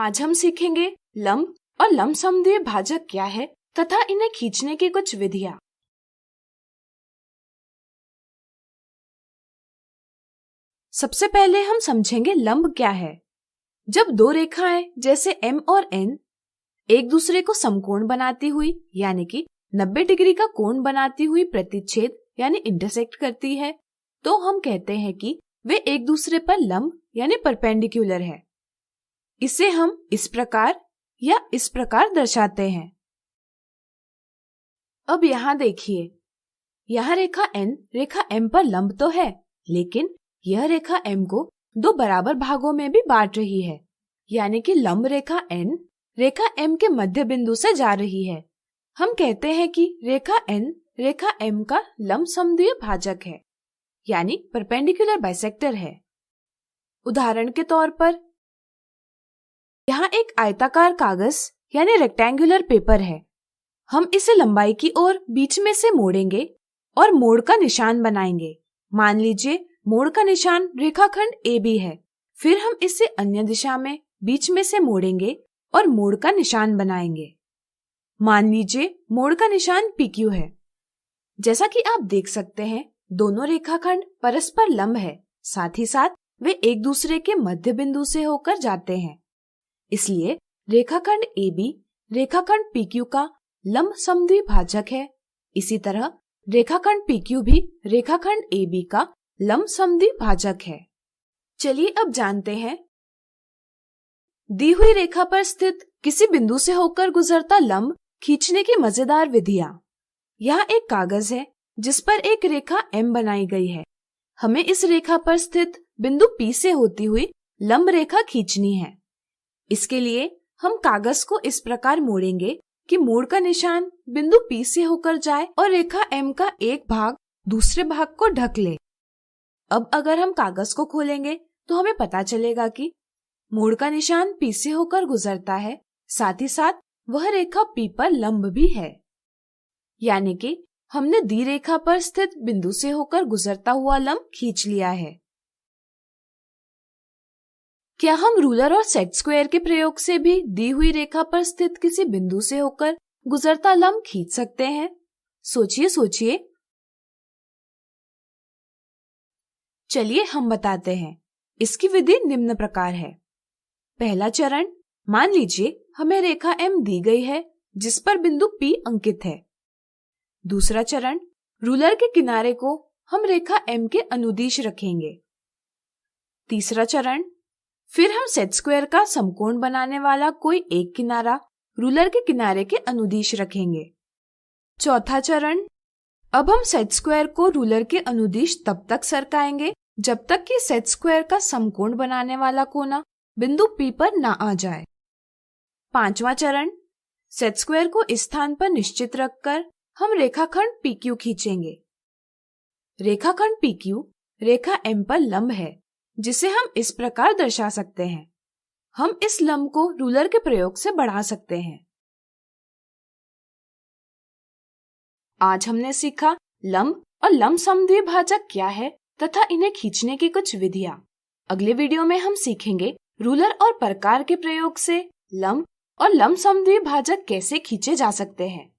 आज हम सीखेंगे लंब और लंब समद्विभाजक क्या है तथा इन्हें खींचने की कुछ विधियाँ। सबसे पहले हम समझेंगे लंब क्या है। जब दो रेखाएं जैसे M और N एक दूसरे को समकोण बनाती हुई यानी कि 90 डिग्री का कोण बनाती हुई प्रतिच्छेद यानी इंटरसेक्ट करती है, तो हम कहते हैं कि वे एक दूसरे पर लंब यानी परपेंडिकुलर है। इसे हम इस प्रकार या इस प्रकार दर्शाते हैं। अब यहाँ देखिए, यह रेखा N रेखा M पर लंब तो है, लेकिन यह रेखा M को दो बराबर भागों में भी बांट रही है, यानी कि लंब रेखा N रेखा M के मध्य बिंदु से जा रही है। हम कहते हैं कि रेखा N रेखा M का लंब समद्विभाजक है, यानी परपेंडिकुलर बाइसेक्टर है। उदाहरण के तौर पर यहाँ एक आयताकार कागज यानी रेक्टेंगुलर पेपर है। हम इसे लंबाई की ओर बीच में से मोड़ेंगे और मोड़ का निशान बनाएंगे। मान लीजिए मोड़ का निशान रेखाखंड AB है। फिर हम इसे अन्य दिशा में बीच में से मोड़ेंगे और मोड़ का निशान बनाएंगे। मान लीजिए मोड़ का निशान PQ है। जैसा कि आप देख सकते हैं, दोनों रेखाखंड परस्पर लंब है, साथ ही साथ वे एक दूसरे के मध्य बिंदु से होकर जाते हैं। इसलिए रेखाखंड AB रेखाखंड PQ का लंब समद्विभाजक है। इसी तरह रेखाखंड PQ भी रेखाखंड AB का लंब समद्विभाजक है। चलिए अब जानते हैं दी हुई रेखा पर स्थित किसी बिंदु से होकर गुजरता लंब खींचने की मजेदार विधियाँ। यहाँ एक कागज है जिस पर एक रेखा M बनाई गई है। हमें इस रेखा पर स्थित बिंदु P से होती हुई लंब रेखा खींचनी है। इसके लिए हम कागज को इस प्रकार मोड़ेंगे कि मोड़ का निशान बिंदु P से होकर जाए और रेखा M का एक भाग दूसरे भाग को ढक ले। अब अगर हम कागज को खोलेंगे तो हमें पता चलेगा कि मोड़ का निशान P से होकर गुजरता है, साथ ही साथ वह रेखा P पर लंब भी है। यानी कि हमने दी रेखा पर स्थित बिंदु से होकर गुजरता हुआ लंब खींच लिया है। क्या हम रूलर और सेट स्क्वायर के प्रयोग से भी दी हुई रेखा पर स्थित किसी बिंदु से होकर गुजरता लंब खींच सकते हैं? सोचिए। चलिए हम बताते हैं। इसकी विधि निम्न प्रकार है। पहला चरण, मान लीजिए हमें रेखा M दी गई है जिस पर बिंदु P अंकित है। दूसरा चरण, रूलर के किनारे को हम रेखा M के अनुदिश रखेंगे। तीसरा चरण, फिर हम सेट स्क्वायर का समकोण बनाने वाला कोई एक किनारा रूलर के किनारे के अनुदिश रखेंगे। चौथा चरण, अब हम सेट स्क्वायर को रूलर के अनुदिश तब तक सरकाएंगे जब तक कि सेट स्क्वायर का समकोण बनाने वाला कोना बिंदु P पर ना आ जाए। पांचवा चरण, सेट स्क्वायर को इस स्थान पर निश्चित रखकर हम रेखाखंड PQ खींचेंगे। रेखाखंड PQ रेखा M पर लंब है, जिसे हम इस प्रकार दर्शा सकते हैं। हम इस लंब को रूलर के प्रयोग से बढ़ा सकते हैं। आज हमने सीखा लंब और लंब समद्विभाजक क्या है तथा इन्हें खींचने की कुछ विधियाँ। अगले वीडियो में हम सीखेंगे रूलर और प्रकार के प्रयोग से लंब और लंब समद्विभाजक कैसे खींचे जा सकते हैं।